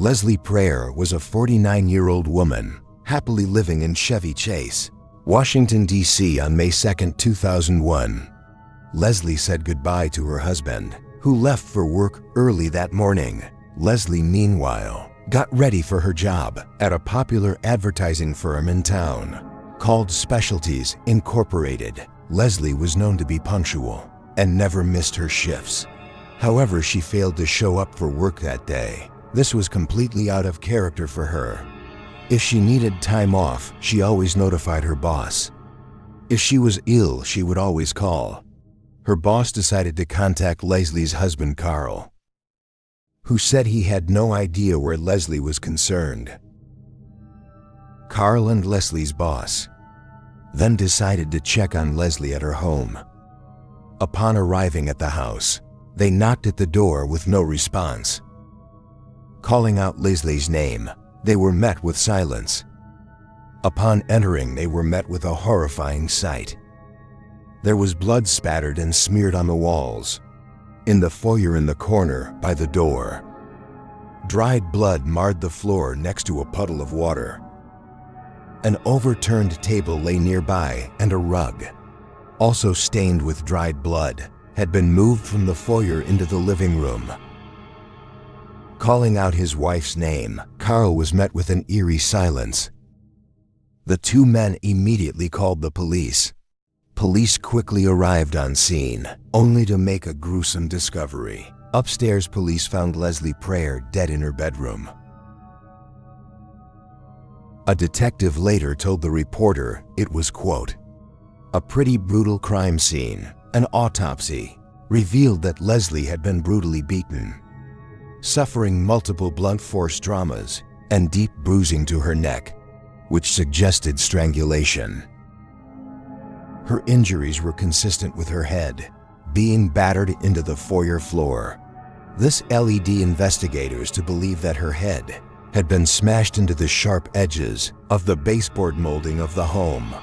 Leslie Prayer was a 49-year-old woman, happily living in Chevy Chase, Washington, D.C. on May 2, 2001. Leslie said goodbye to her husband, who left for work early that morning. Leslie, meanwhile, got ready for her job at a popular advertising firm in town called Specialties Incorporated. Leslie was known to be punctual and never missed her shifts. However, she failed to show up for work that day. This was completely out of character for her. If she needed time off, she always notified her boss. If she was ill, she would always call. Her boss decided to contact Leslie's husband, Carl, who said he had no idea where Leslie was concerned. Carl and Leslie's boss then decided to check on Leslie at her home. Upon arriving at the house, they knocked at the door with no response. Calling out Leslie's name, they were met with silence. Upon entering, they were met with a horrifying sight. There was blood spattered and smeared on the walls, in the foyer in the corner by the door. Dried blood marred the floor next to a puddle of water. An overturned table lay nearby, and a rug, also stained with dried blood, had been moved from the foyer into the living room. Calling out his wife's name, Carl was met with an eerie silence. The two men immediately called the police. Police quickly arrived on scene, only to make a gruesome discovery. Upstairs, police found Leslie Prayer dead in her bedroom. A detective later told the reporter it was, quote, "a pretty brutal crime scene. An autopsy revealed that Leslie had been brutally beaten, suffering multiple blunt force traumas and deep bruising to her neck, which suggested strangulation. Her injuries were consistent with her head being battered into the foyer floor. This led investigators to believe that her head had been smashed into the sharp edges of the baseboard molding of the home.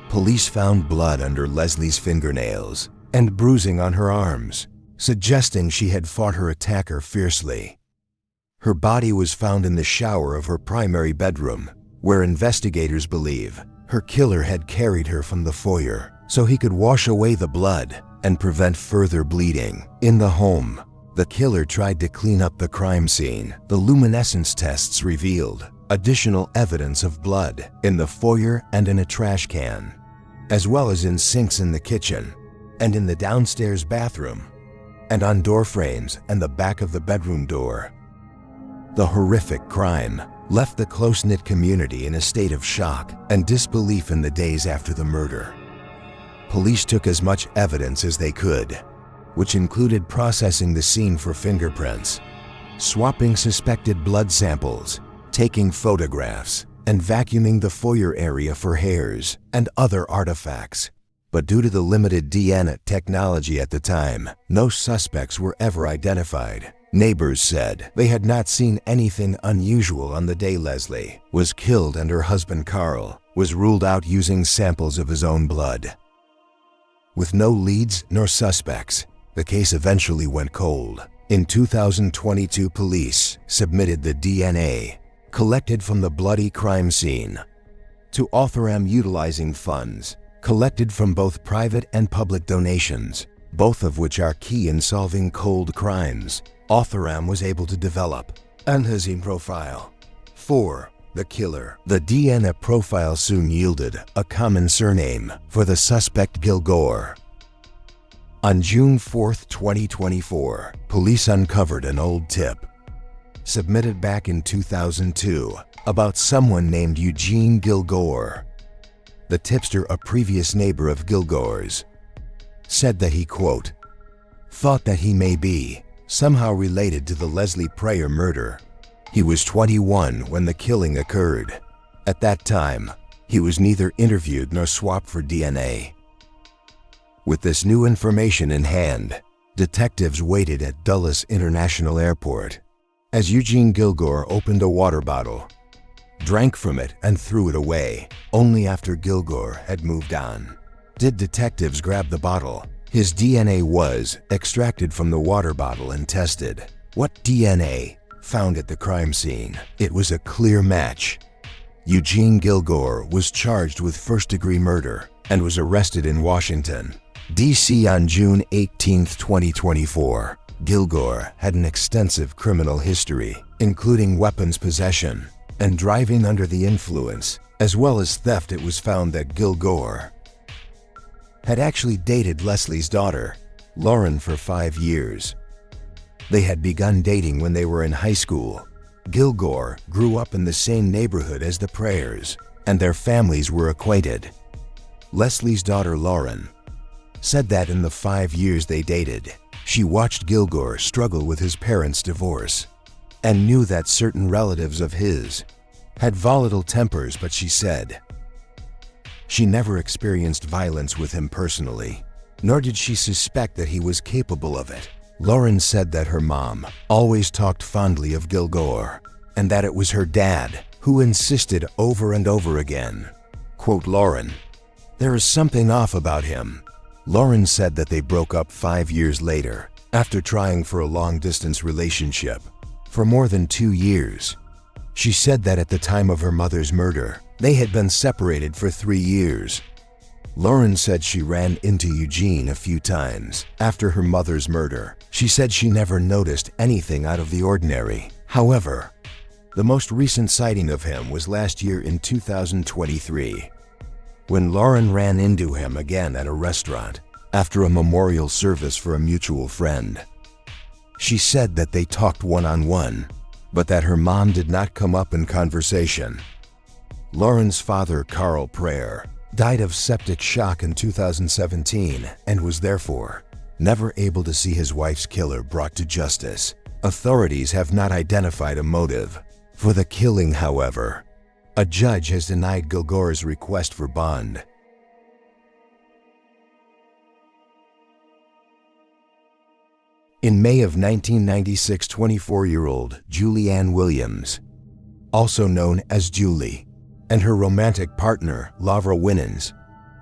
Police found blood under Leslie's fingernails and bruising on her arms, suggesting she had fought her attacker fiercely. Her body was found in the shower of her primary bedroom, where investigators believe her killer had carried her from the foyer so he could wash away the blood and prevent further bleeding. In the home, the killer tried to clean up the crime scene. The luminescence tests revealed additional evidence of blood in the foyer and in a trash can, as well as in sinks in the kitchen and in the downstairs bathroom, and on door frames and the back of the bedroom door. The horrific crime left the close-knit community in a state of shock and disbelief in the days after the murder. Police took as much evidence as they could, which included processing the scene for fingerprints, swapping suspected blood samples, taking photographs, and vacuuming the foyer area for hairs and other artifacts. But due to the limited DNA technology at the time, no suspects were ever identified. Neighbors said they had not seen anything unusual on the day Leslie was killed, and her husband Carl was ruled out using samples of his own blood. With no leads nor suspects, the case eventually went cold. In 2022, police submitted the DNA collected from the bloody crime scene to Authoram, utilizing funds collected from both private and public donations, both of which are key in solving cold crimes. Authoram was able to develop an Hazim profile for the killer. The DNA profile soon yielded a common surname for the suspect, Gilgore. On June 4, 2024, police uncovered an old tip submitted back in 2002 about someone named Eugene Gilgore. The tipster, a previous neighbor of Gilgore's, said that he, quote, thought that he may be somehow related to the Leslie Prayer murder. He was 21 when the killing occurred. At that time, he was neither interviewed nor swapped for DNA. With this new information in hand, detectives waited at Dulles International Airport as Eugene Gilgore opened a water bottle, drank from it, and threw it away. Only after Gilgore had moved on did detectives grab the bottle. His DNA was extracted from the water bottle and tested. What DNA found at the crime scene. It was a clear match. Eugene Gilgore was charged with first-degree murder and was arrested in Washington, D.C. on June 18, 2024. Gilgore had an extensive criminal history, including weapons possession and driving under the influence, as well as theft. It was found that Gilgore had actually dated Leslie's daughter, Lauren, for 5 years. They had begun dating when they were in high school. Gilgore grew up in the same neighborhood as the Prayers, and their families were acquainted. Leslie's daughter, Lauren, said that in the 5 years they dated, she watched Gilgore struggle with his parents' divorce and knew that certain relatives of his had volatile tempers, but she said she never experienced violence with him personally, nor did she suspect that he was capable of it. Lauren said that her mom always talked fondly of Gilgore and that it was her dad who insisted over and over again, quote, "Lauren, there is something off about him." Lauren said that they broke up 5 years later after trying for a long-distance relationship for more than 2 years. She said that at the time of her mother's murder, they had been separated for 3 years. Lauren said she ran into Eugene a few times after her mother's murder. She said she never noticed anything out of the ordinary. However, the most recent sighting of him was last year in 2023, when Lauren ran into him again at a restaurant after a memorial service for a mutual friend. She said that they talked one-on-one, but that her mom did not come up in conversation. Lauren's father, Carl Prayer, died of septic shock in 2017 and was therefore never able to see his wife's killer brought to justice. Authorities have not identified a motive for the killing, however. A judge has denied Gilgore's request for bond. In May of 1996, 24-year-old Julianne Williams, also known as Julie, and her romantic partner, Winans,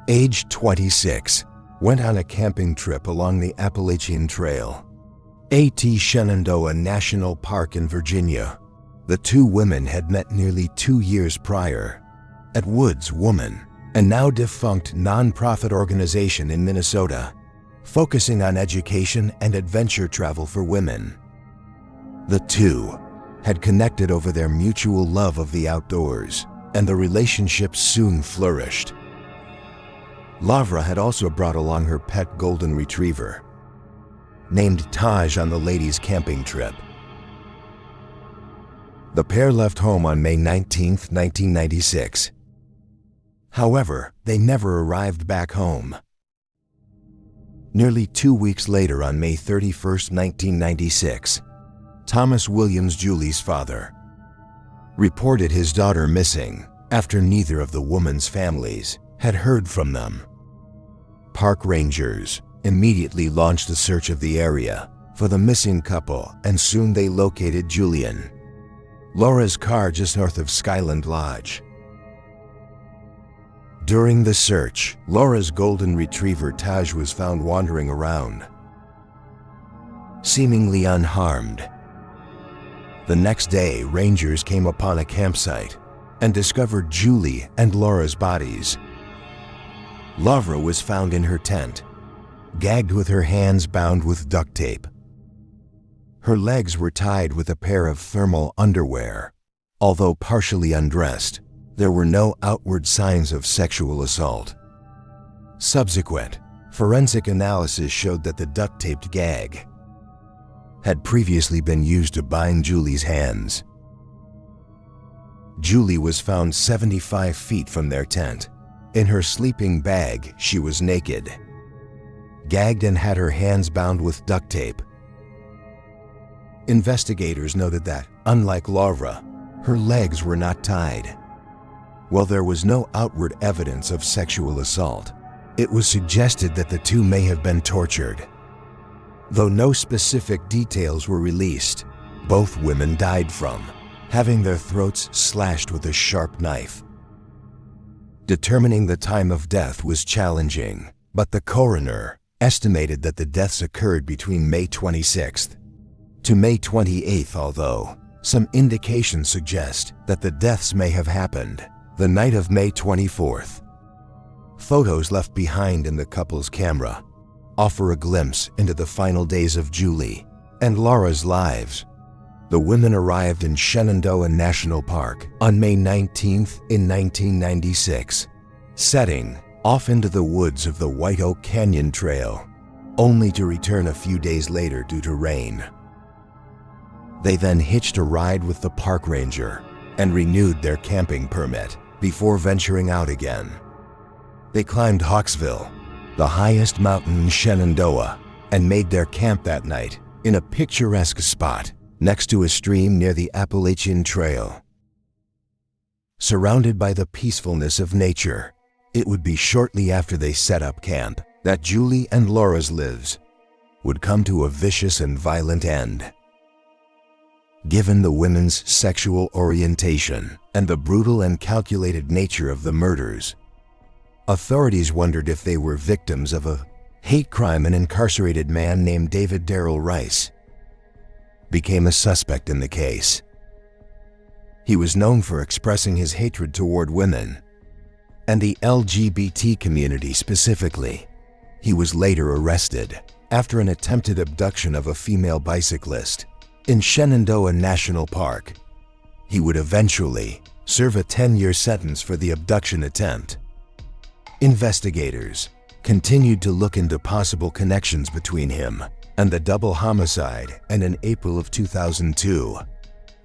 aged 26, went on a camping trip along the Appalachian Trail at Shenandoah National Park in Virginia. The two women had met nearly 2 years prior at Woods Woman, a now defunct nonprofit organization in Minnesota, focusing on education and adventure travel for women. The two had connected over their mutual love of the outdoors, and the relationship soon flourished. Lavra had also brought along her pet golden retriever, named Taj, on the ladies' camping trip. The pair left home on May 19, 1996. However, they never arrived back home. Nearly 2 weeks later, on May 31, 1996, Thomas Williams, Julie's father, reported his daughter missing after neither of the woman's families had heard from them. Park rangers immediately launched a search of the area for the missing couple, and soon they located Julianne, Laura's car just north of Skyland Lodge. During the search, Laura's golden retriever Taj was found wandering around, seemingly unharmed. The next day, rangers came upon a campsite and discovered Julie and Laura's bodies. Lavra was found in her tent, gagged with her hands bound with duct tape. Her legs were tied with a pair of thermal underwear. Although partially undressed, there were no outward signs of sexual assault. Subsequent forensic analysis showed that the duct-taped gag had previously been used to bind Julie's hands. Julie was found 75 feet from their tent. In her sleeping bag, she was naked, gagged, and had her hands bound with duct tape. Investigators noted that, unlike Lavra, her legs were not tied. While there was no outward evidence of sexual assault, it was suggested that the two may have been tortured. Though no specific details were released, both women died from having their throats slashed with a sharp knife. Determining the time of death was challenging, but the coroner estimated that the deaths occurred between May 26th to May 28th, although Some indications suggest that the deaths may have happened the night of May 24th. Photos left behind in the couple's camera offer a glimpse into the final days of Julie and Laura's lives. The women arrived in Shenandoah National Park on May 19th in 1996, setting off into the woods of the White Oak Canyon Trail, only to return a few days later due to rain. They then hitched a ride with the park ranger and renewed their camping permit before venturing out again. They climbed Hawksville, the highest mountain in Shenandoah, and made their camp that night in a picturesque spot next to a stream near the Appalachian Trail. Surrounded by the peacefulness of nature, it would be shortly after they set up camp that Julie and Laura's lives would come to a vicious and violent end. Given the women's sexual orientation and the brutal and calculated nature of the murders, authorities wondered if they were victims of a hate crime. An incarcerated man named David Darrell Rice became a suspect in the case. He was known for expressing his hatred toward women and the LGBT community specifically. He was later arrested after an attempted abduction of a female bicyclist in Shenandoah National Park. He would eventually serve a 10-year sentence for the abduction attempt. Investigators continued to look into possible connections between him and the double homicide, and in April of 2002,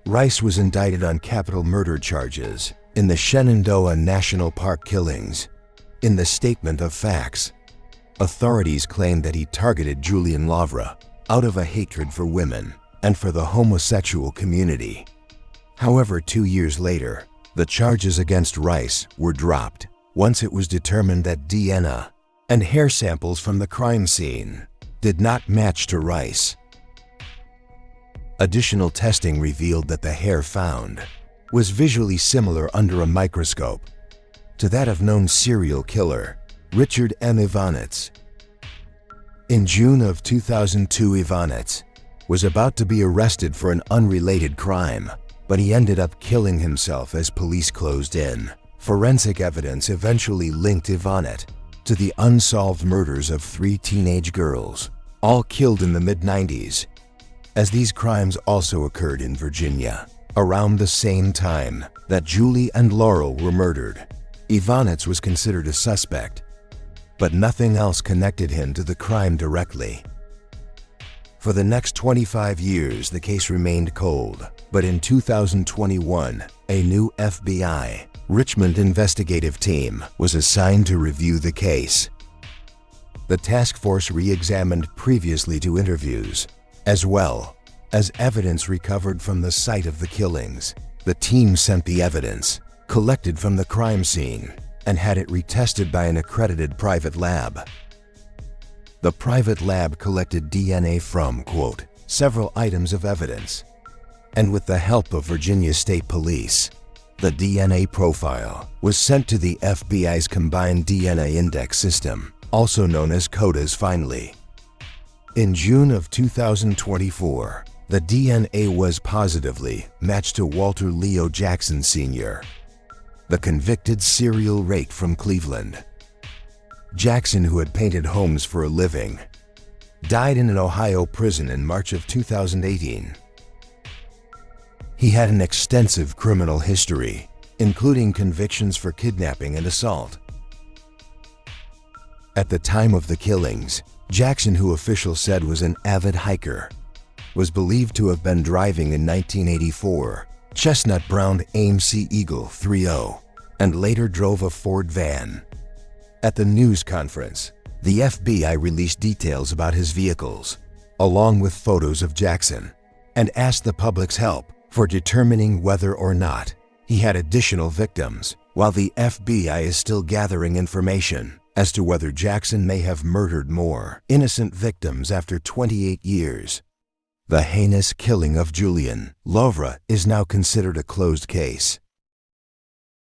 Rice was indicted on capital murder charges in the Shenandoah National Park killings. In the statement of facts, authorities claimed that he targeted Julianne Lavra out of a hatred for women and for the homosexual community. However, 2 years later, the charges against Rice were dropped once it was determined that DNA and hair samples from the crime scene did not match to Rice. Additional testing revealed that the hair found was visually similar under a microscope to that of known serial killer Richard M. Ivanitz. In June of 2002, Ivanitz was about to be arrested for an unrelated crime, but he ended up killing himself as police closed in. Forensic evidence eventually linked Ivanitz to the unsolved murders of 3 teenage girls, all killed in the mid-90s, as these crimes also occurred in Virginia around the same time that Julie and Laurel were murdered. Ivanitz was considered a suspect, but nothing else connected him to the crime directly. For the next 25 years, the case remained cold, but in 2021, a new FBI Richmond investigative team was assigned to review the case. The task force re-examined previously to interviews, as well as evidence recovered from the site of the killings. The team sent the evidence collected from the crime scene and had it retested by an accredited private lab. The private lab collected DNA from, quote, several items of evidence, and with the help of Virginia State Police, the DNA profile was sent to the FBI's Combined DNA Index System, also known as CODIS finally. In June of 2024, the DNA was positively matched to Walter Leo Jackson Sr., the convicted serial rake from Cleveland. Jackson, who had painted homes for a living, died in an Ohio prison in March of 2018. He had an extensive criminal history, including convictions for kidnapping and assault. At the time of the killings, Jackson, who officials said was an avid hiker, was believed to have been driving a 1984 chestnut brown AMC Eagle 3.0 and later drove a Ford van. At the news conference, the FBI released details about his vehicles, along with photos of Jackson, and asked the public's help for determining whether or not he had additional victims, while the FBI is still gathering information as to whether Jackson may have murdered more innocent victims after 28 years. The heinous killing of Julianne Lavra is now considered a closed case.